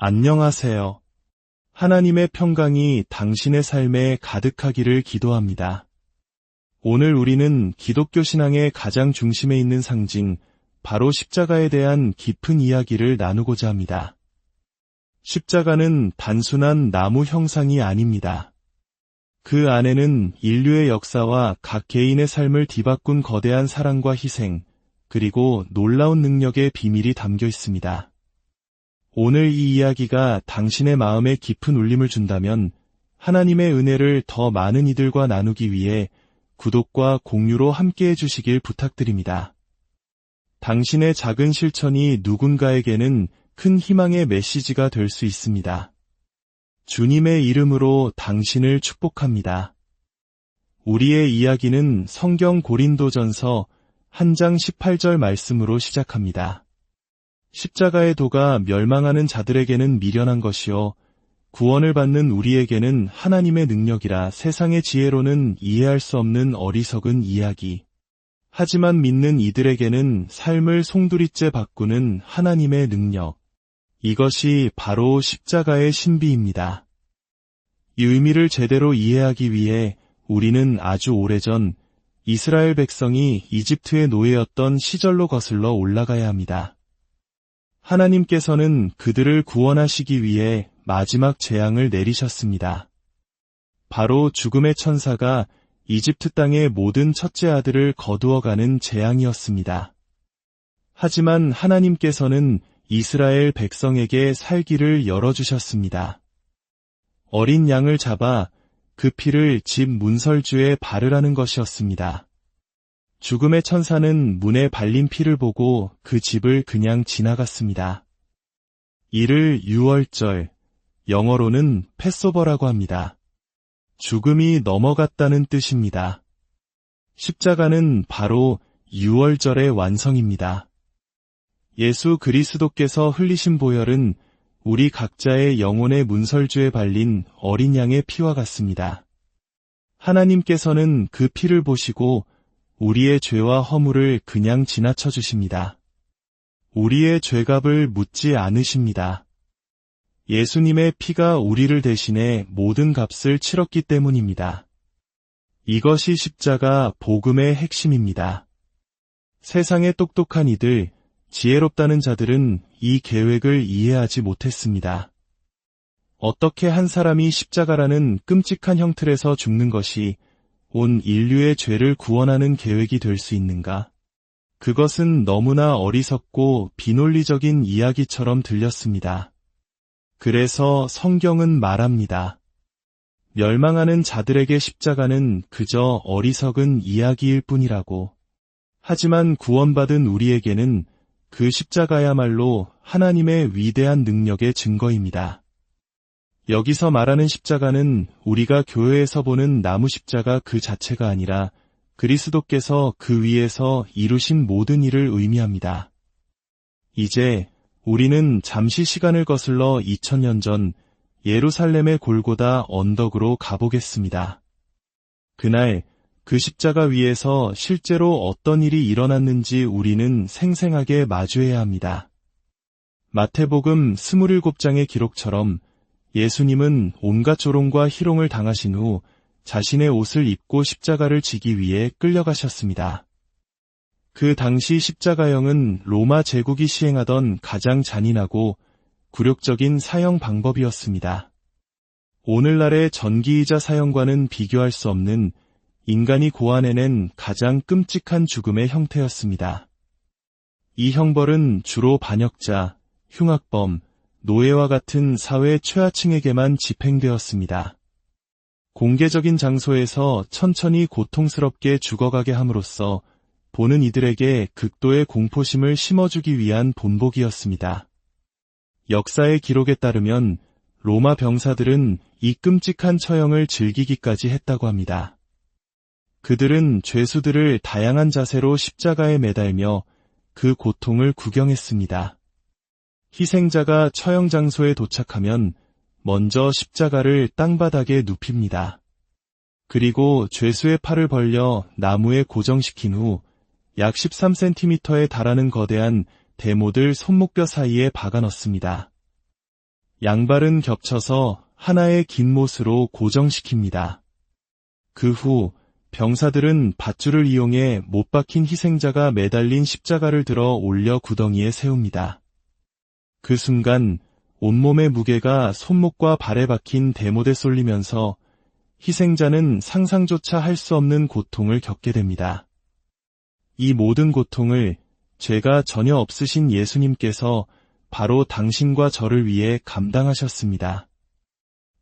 안녕하세요. 하나님의 평강이 당신의 삶에 가득하기를 기도합니다. 오늘 우리는 기독교 신앙의 가장 중심에 있는 상징, 바로 십자가에 대한 깊은 이야기를 나누고자 합니다. 십자가는 단순한 나무 형상이 아닙니다. 그 안에는 인류의 역사와 각 개인의 삶을 뒤바꾼 거대한 사랑과 희생, 그리고 놀라운 능력의 비밀이 담겨 있습니다. 오늘 이 이야기가 당신의 마음에 깊은 울림을 준다면 하나님의 은혜를 더 많은 이들과 나누기 위해 구독과 공유로 함께해 주시길 부탁드립니다. 당신의 작은 실천이 누군가에게는 큰 희망의 메시지가 될 수 있습니다. 주님의 이름으로 당신을 축복합니다. 우리의 이야기는 성경 고린도전서 1장 18절 말씀으로 시작합니다. 십자가의 도가 멸망하는 자들에게는 미련한 것이요 구원을 받는 우리에게는 하나님의 능력이라. 세상의 지혜로는 이해할 수 없는 어리석은 이야기. 하지만 믿는 이들에게는 삶을 송두리째 바꾸는 하나님의 능력. 이것이 바로 십자가의 신비입니다. 이 의미를 제대로 이해하기 위해 우리는 아주 오래전 이스라엘 백성이 이집트의 노예였던 시절로 거슬러 올라가야 합니다. 하나님께서는 그들을 구원하시기 위해 마지막 재앙을 내리셨습니다. 바로 죽음의 천사가 이집트 땅의 모든 첫째 아들을 거두어가는 재앙이었습니다. 하지만 하나님께서는 이스라엘 백성에게 살기를 열어주셨습니다. 어린 양을 잡아 그 피를 집 문설주에 바르라는 것이었습니다. 죽음의 천사는 문에 발린 피를 보고 그 집을 그냥 지나갔습니다. 이를 유월절, 영어로는 패소버라고 합니다. 죽음이 넘어갔다는 뜻입니다. 십자가는 바로 유월절의 완성입니다. 예수 그리스도께서 흘리신 보혈은 우리 각자의 영혼의 문설주에 발린 어린 양의 피와 같습니다. 하나님께서는 그 피를 보시고 우리의 죄와 허물을 그냥 지나쳐 주십니다. 우리의 죄값을 묻지 않으십니다. 예수님의 피가 우리를 대신해 모든 값을 치렀기 때문입니다. 이것이 십자가 복음의 핵심입니다. 세상의 똑똑한 이들, 지혜롭다는 자들은 이 계획을 이해하지 못했습니다. 어떻게 한 사람이 십자가라는 끔찍한 형틀에서 죽는 것이 온 인류의 죄를 구원하는 계획이 될 수 있는가? 그것은 너무나 어리석고 비논리적인 이야기처럼 들렸습니다. 그래서 성경은 말합니다. 멸망하는 자들에게 십자가는 그저 어리석은 이야기일 뿐이라고. 하지만 구원받은 우리에게는 그 십자가야말로 하나님의 위대한 능력의 증거입니다. 여기서 말하는 십자가는 우리가 교회에서 보는 나무 십자가 그 자체가 아니라 그리스도께서 그 위에서 이루신 모든 일을 의미합니다. 이제 우리는 잠시 시간을 거슬러 2000년 전 예루살렘의 골고다 언덕으로 가보겠습니다. 그날 그 십자가 위에서 실제로 어떤 일이 일어났는지 우리는 생생하게 마주해야 합니다. 마태복음 27장의 기록처럼 예수님은 온갖 조롱과 희롱을 당하신 후 자신의 옷을 입고 십자가를 지기 위해 끌려가셨습니다. 그 당시 십자가형은 로마 제국이 시행하던 가장 잔인하고 굴욕적인 사형 방법이었습니다. 오늘날의 전기의자 사형과는 비교할 수 없는 인간이 고안해낸 가장 끔찍한 죽음의 형태였습니다. 이 형벌은 주로 반역자, 흉악범, 노예와 같은 사회 최하층에게만 집행되었습니다. 공개적인 장소에서 천천히 고통스럽게 죽어가게 함으로써 보는 이들에게 극도의 공포심을 심어주기 위한 본보기였습니다. 역사의 기록에 따르면 로마 병사들은 이 끔찍한 처형을 즐기기까지 했다고 합니다. 그들은 죄수들을 다양한 자세로 십자가에 매달며 그 고통을 구경했습니다. 희생자가 처형 장소에 도착하면 먼저 십자가를 땅바닥에 눕힙니다. 그리고 죄수의 팔을 벌려 나무에 고정시킨 후 약 13cm에 달하는 거대한 대모들 손목뼈 사이에 박아 넣습니다. 양발은 겹쳐서 하나의 긴 못으로 고정시킵니다. 그 후 병사들은 밧줄을 이용해 못 박힌 희생자가 매달린 십자가를 들어 올려 구덩이에 세웁니다. 그 순간 온몸의 무게가 손목과 발에 박힌 대못에 쏠리면서 희생자는 상상조차 할 수 없는 고통을 겪게 됩니다. 이 모든 고통을 죄가 전혀 없으신 예수님께서 바로 당신과 저를 위해 감당하셨습니다.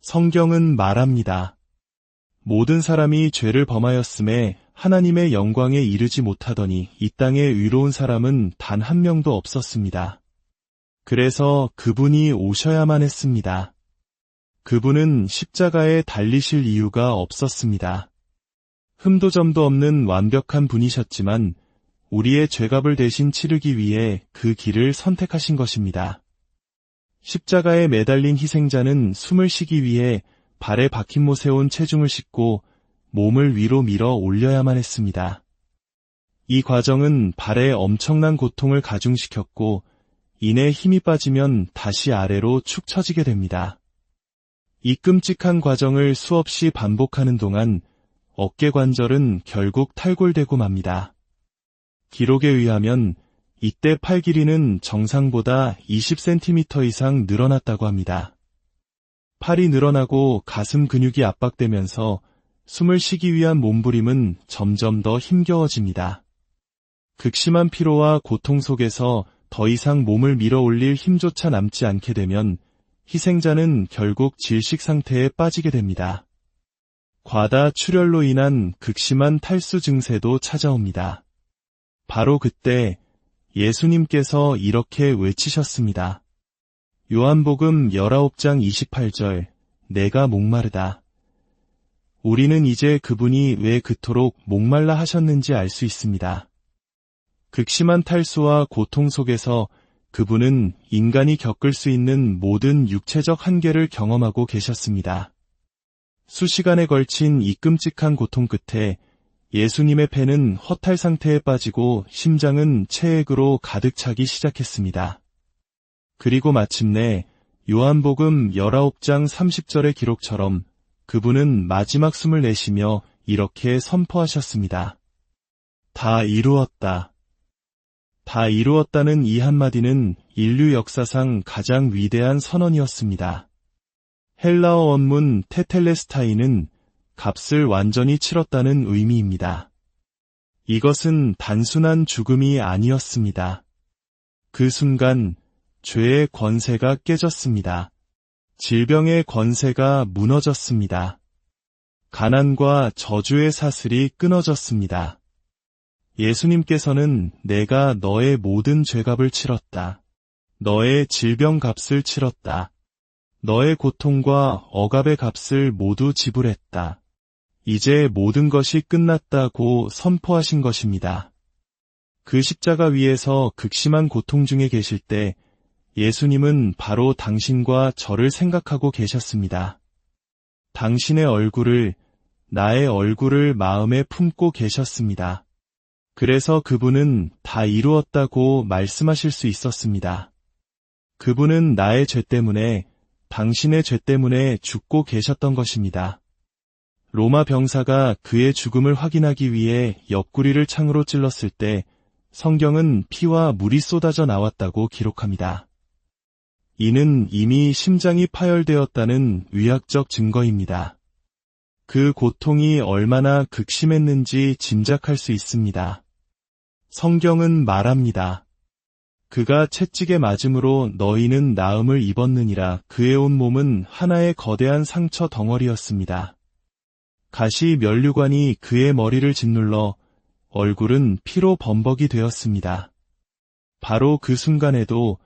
성경은 말합니다. 모든 사람이 죄를 범하였음에 하나님의 영광에 이르지 못하더니 이 땅에 의로운 사람은 단 한 명도 없었습니다. 그래서 그분이 오셔야만 했습니다. 그분은 십자가에 달리실 이유가 없었습니다. 흠도 점도 없는 완벽한 분이셨지만 우리의 죄값을 대신 치르기 위해 그 길을 선택하신 것입니다. 십자가에 매달린 희생자는 숨을 쉬기 위해 발에 박힌 못에 온 체중을 싣고 몸을 위로 밀어 올려야만 했습니다. 이 과정은 발에 엄청난 고통을 가중시켰고 이내 힘이 빠지면 다시 아래로 축 처지게 됩니다. 이 끔찍한 과정을 수없이 반복하는 동안 어깨 관절은 결국 탈골되고 맙니다. 기록에 의하면 이때 팔 길이는 정상보다 20cm 이상 늘어났다고 합니다. 팔이 늘어나고 가슴 근육이 압박되면서 숨을 쉬기 위한 몸부림은 점점 더 힘겨워집니다. 극심한 피로와 고통 속에서 더 이상 몸을 밀어 올릴 힘조차 남지 않게 되면 희생자는 결국 질식 상태에 빠지게 됩니다. 과다 출혈로 인한 극심한 탈수 증세도 찾아옵니다. 바로 그때 예수님께서 이렇게 외치셨습니다. 요한복음 19장 28절, 내가 목마르다. 우리는 이제 그분이 왜 그토록 목말라 하셨는지 알 수 있습니다. 극심한 탈수와 고통 속에서 그분은 인간이 겪을 수 있는 모든 육체적 한계를 경험하고 계셨습니다. 수시간에 걸친 이 끔찍한 고통 끝에 예수님의 폐는 허탈 상태에 빠지고 심장은 체액으로 가득 차기 시작했습니다. 그리고 마침내 요한복음 19장 30절의 기록처럼 그분은 마지막 숨을 내쉬며 이렇게 선포하셨습니다. 다 이루었다. 다 이루었다는 이 한마디는 인류 역사상 가장 위대한 선언이었습니다. 헬라어 원문 테텔레스타이는 값을 완전히 치렀다는 의미입니다. 이것은 단순한 죽음이 아니었습니다. 그 순간 죄의 권세가 깨졌습니다. 질병의 권세가 무너졌습니다. 가난과 저주의 사슬이 끊어졌습니다. 예수님께서는 내가 너의 모든 죄값을 치렀다. 너의 질병 값을 치렀다. 너의 고통과 억압의 값을 모두 지불했다. 이제 모든 것이 끝났다고 선포하신 것입니다. 그 십자가 위에서 극심한 고통 중에 계실 때 예수님은 바로 당신과 저를 생각하고 계셨습니다. 당신의 얼굴을, 나의 얼굴을 마음에 품고 계셨습니다. 그래서 그분은 다 이루었다고 말씀하실 수 있었습니다. 그분은 나의 죄 때문에, 당신의 죄 때문에 죽고 계셨던 것입니다. 로마 병사가 그의 죽음을 확인하기 위해 옆구리를 창으로 찔렀을 때 성경은 피와 물이 쏟아져 나왔다고 기록합니다. 이는 이미 심장이 파열되었다는 의학적 증거입니다. 그 고통이 얼마나 극심했는지 짐작할 수 있습니다. 성경은 말합니다. 그가 채찍에 맞음으로 너희는 나음을 입었느니라. 그의 온 몸은 하나의 거대한 상처 덩어리였습니다. 가시 면류관이 그의 머리를 짓눌러 얼굴은 피로 범벅이 되었습니다. 바로 그 순간에도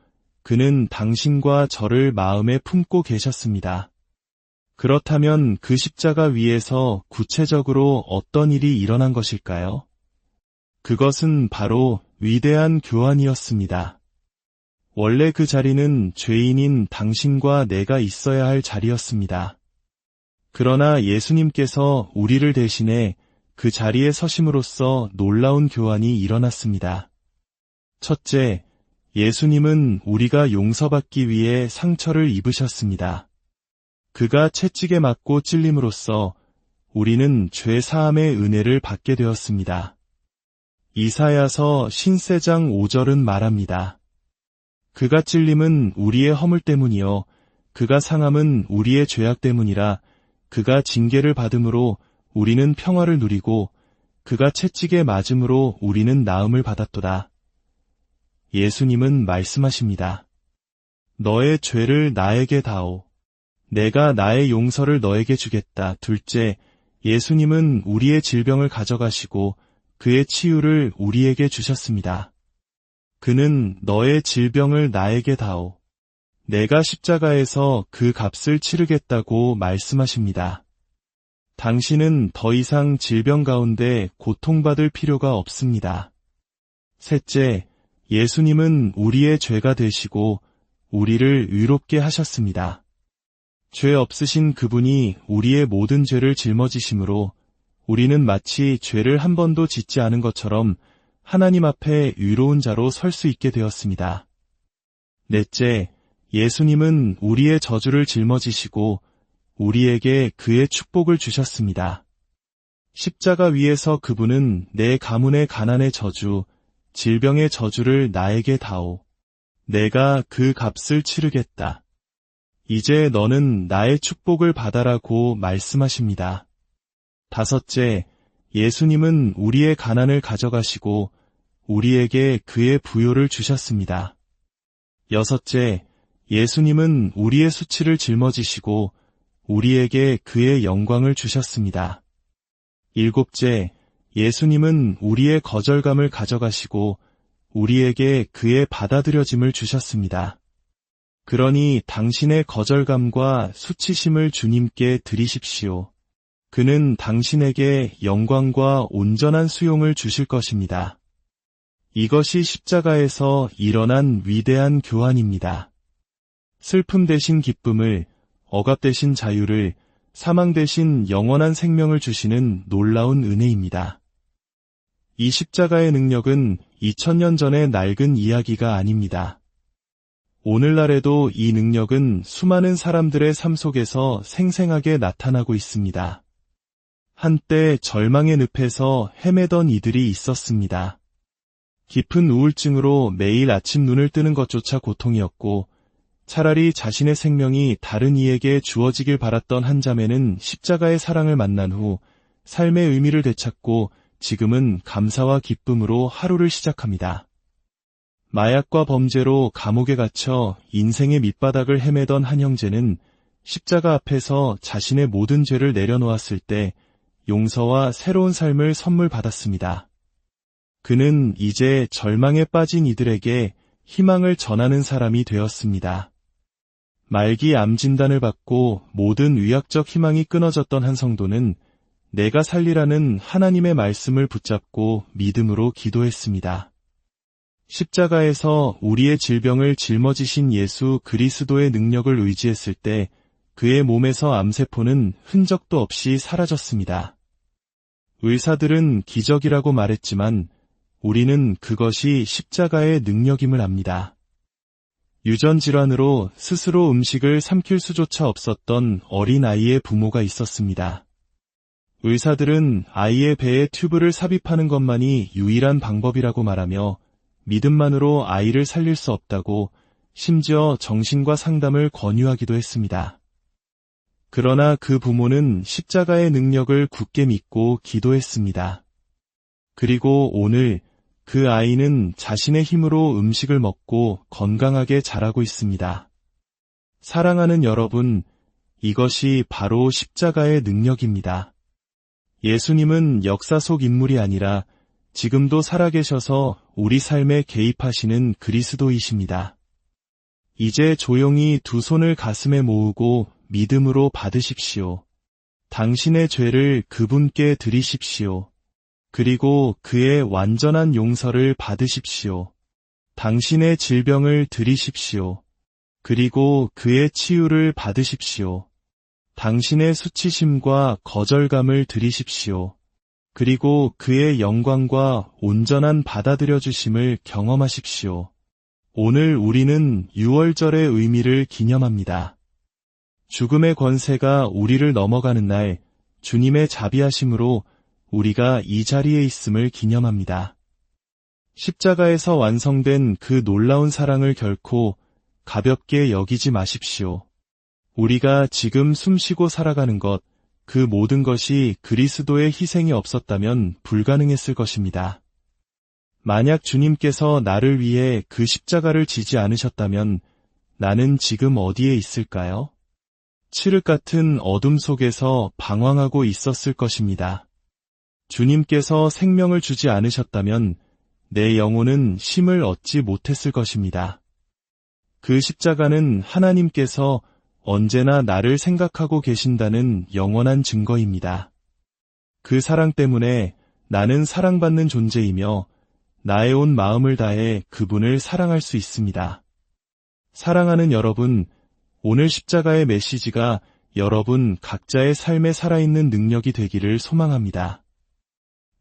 그는 당신과 저를 마음에 품고 계셨습니다. 그렇다면 그 십자가 위에서 구체적으로 어떤 일이 일어난 것일까요? 그것은 바로 위대한 교환이었습니다. 원래 그 자리는 죄인인 당신과 내가 있어야 할 자리였습니다. 그러나 예수님께서 우리를 대신해 그 자리에 서심으로써 놀라운 교환이 일어났습니다. 첫째, 예수님은 우리가 용서받기 위해 상처를 입으셨습니다. 그가 채찍에 맞고 찔림으로써 우리는 죄 사함의 은혜를 받게 되었습니다. 이사야서 53장 5절은 말합니다. 그가 찔림은 우리의 허물 때문이요 그가 상함은 우리의 죄악 때문이라. 그가 징계를 받음으로 우리는 평화를 누리고 그가 채찍에 맞음으로 우리는 나음을 받았도다. 예수님은 말씀하십니다. 너의 죄를 나에게 다오. 내가 나의 용서를 너에게 주겠다. 둘째, 예수님은 우리의 질병을 가져가시고 그의 치유를 우리에게 주셨습니다. 그는 너의 질병을 나에게 다오. 내가 십자가에서 그 값을 치르겠다고 말씀하십니다. 당신은 더 이상 질병 가운데 고통받을 필요가 없습니다. 셋째, 예수님은 우리의 죄가 되시고 우리를 의롭게 하셨습니다. 죄 없으신 그분이 우리의 모든 죄를 짊어지심으로 우리는 마치 죄를 한 번도 짓지 않은 것처럼 하나님 앞에 의로운 자로 설 수 있게 되었습니다. 넷째, 예수님은 우리의 저주를 짊어지시고 우리에게 그의 축복을 주셨습니다. 십자가 위에서 그분은 내 가문의 가난의 저주, 질병의 저주를 나에게 다오. 내가 그 값을 치르겠다. 이제 너는 나의 축복을 받아라고 말씀하십니다. 다섯째, 예수님은 우리의 가난을 가져가시고 우리에게 그의 부요를 주셨습니다. 여섯째, 예수님은 우리의 수치를 짊어지시고 우리에게 그의 영광을 주셨습니다. 일곱째, 예수님은 우리의 거절감을 가져가시고 우리에게 그의 받아들여짐을 주셨습니다. 그러니 당신의 거절감과 수치심을 주님께 드리십시오. 그는 당신에게 영광과 온전한 수용을 주실 것입니다. 이것이 십자가에서 일어난 위대한 교환입니다. 슬픔 대신 기쁨을, 억압 대신 자유를, 사망 대신 영원한 생명을 주시는 놀라운 은혜입니다. 이 십자가의 능력은 2000년 전의 낡은 이야기가 아닙니다. 오늘날에도 이 능력은 수많은 사람들의 삶 속에서 생생하게 나타나고 있습니다. 한때 절망의 늪에서 헤매던 이들이 있었습니다. 깊은 우울증으로 매일 아침 눈을 뜨는 것조차 고통이었고 차라리 자신의 생명이 다른 이에게 주어지길 바랐던 한 자매는 십자가의 사랑을 만난 후 삶의 의미를 되찾고 지금은 감사와 기쁨으로 하루를 시작합니다. 마약과 범죄로 감옥에 갇혀 인생의 밑바닥을 헤매던 한 형제는 십자가 앞에서 자신의 모든 죄를 내려놓았을 때 용서와 새로운 삶을 선물 받았습니다. 그는 이제 절망에 빠진 이들에게 희망을 전하는 사람이 되었습니다. 말기 암 진단을 받고 모든 의학적 희망이 끊어졌던 한 성도는 내가 살리라는 하나님의 말씀을 붙잡고 믿음으로 기도했습니다. 십자가에서 우리의 질병을 짊어지신 예수 그리스도의 능력을 의지했을 때 그의 몸에서 암세포는 흔적도 없이 사라졌습니다. 의사들은 기적이라고 말했지만 우리는 그것이 십자가의 능력임을 압니다. 유전질환으로 스스로 음식을 삼킬 수조차 없었던 어린아이의 부모가 있었습니다. 의사들은 아이의 배에 튜브를 삽입하는 것만이 유일한 방법이라고 말하며 믿음만으로 아이를 살릴 수 없다고 심지어 정신과 상담을 권유하기도 했습니다. 그러나 그 부모는 십자가의 능력을 굳게 믿고 기도했습니다. 그리고 오늘 그 아이는 자신의 힘으로 음식을 먹고 건강하게 자라고 있습니다. 사랑하는 여러분, 이것이 바로 십자가의 능력입니다. 예수님은 역사 속 인물이 아니라 지금도 살아계셔서 우리 삶에 개입하시는 그리스도이십니다. 이제 조용히 두 손을 가슴에 모으고 믿음으로 받으십시오. 당신의 죄를 그분께 드리십시오. 그리고 그의 완전한 용서를 받으십시오. 당신의 질병을 드리십시오. 그리고 그의 치유를 받으십시오. 당신의 수치심과 거절감을 드리십시오. 그리고 그의 영광과 온전한 받아들여 주심을 경험하십시오. 오늘 우리는 유월절의 의미를 기념합니다. 죽음의 권세가 우리를 넘어가는 날 주님의 자비하심으로 우리가 이 자리에 있음을 기념합니다. 십자가에서 완성된 그 놀라운 사랑을 결코 가볍게 여기지 마십시오. 우리가 지금 숨쉬고 살아가는 것, 그 모든 것이 그리스도의 희생이 없었다면 불가능했을 것입니다. 만약 주님께서 나를 위해 그 십자가를 지지 않으셨다면 나는 지금 어디에 있을까요? 칠흑 같은 어둠 속에서 방황하고 있었을 것입니다. 주님께서 생명을 주지 않으셨다면 내 영혼은 쉼을 얻지 못했을 것입니다. 그 십자가는 하나님께서 언제나 나를 생각하고 계신다는 영원한 증거입니다. 그 사랑 때문에 나는 사랑받는 존재이며 나의 온 마음을 다해 그분을 사랑할 수 있습니다. 사랑하는 여러분, 오늘 십자가의 메시지가 여러분 각자의 삶에 살아있는 능력이 되기를 소망합니다.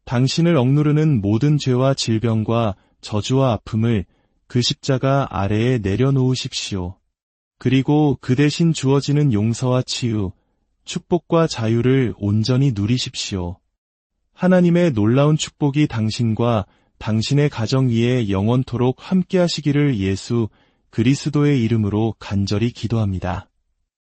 당신을 억누르는 모든 죄와 질병과 저주와 아픔을 그 십자가 아래에 내려놓으십시오. 그리고 그 대신 주어지는 용서와 치유, 축복과 자유를 온전히 누리십시오. 하나님의 놀라운 축복이 당신과 당신의 가정 위에 영원토록 함께 하시기를 예수 그리스도의 이름으로 간절히 기도합니다.